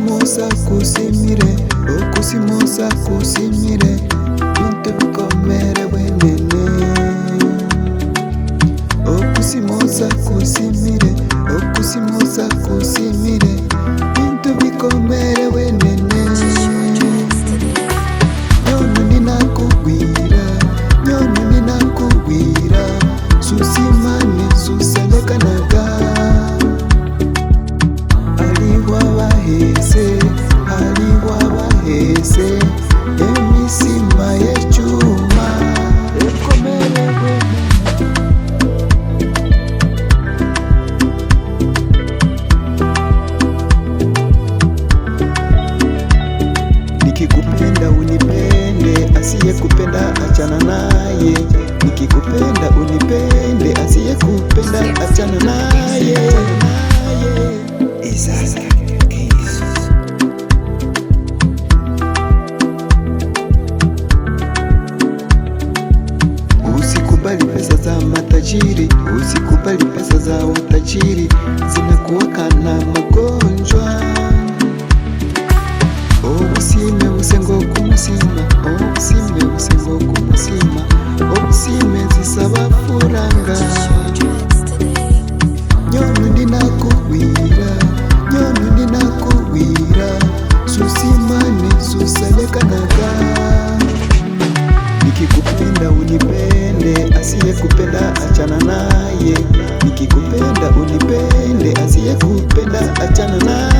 Okusimosa kusimire, okusimosa kusimire, bintu bikomere wenene. Okusimosa kusimire, okusimosa kusimire, bintu bikomere wenene. Nyono ninakugwira, nyono ninakugwira, susimane suselekanaga. Aliwabahese emisima yechuma ekomele wenene. Nikikupenda unipende, asiyekupenda achana naye. Nikikupenda unipende, asiyekupenda achana naye. Usikubali pesa za matajiri, usikubali pesa za watajiri, zinakuwaka na magonjwa. Obusime busengo kumusima, obusime busengo kumusima, obusime zisaba furanga. Nyono ninakugwira, nyono ninakugwira, susimane suselekanaga. Nikikupenda unipende, asiyekupenda achana naye. Nikikupenda unipende, asiyekupenda achana naye.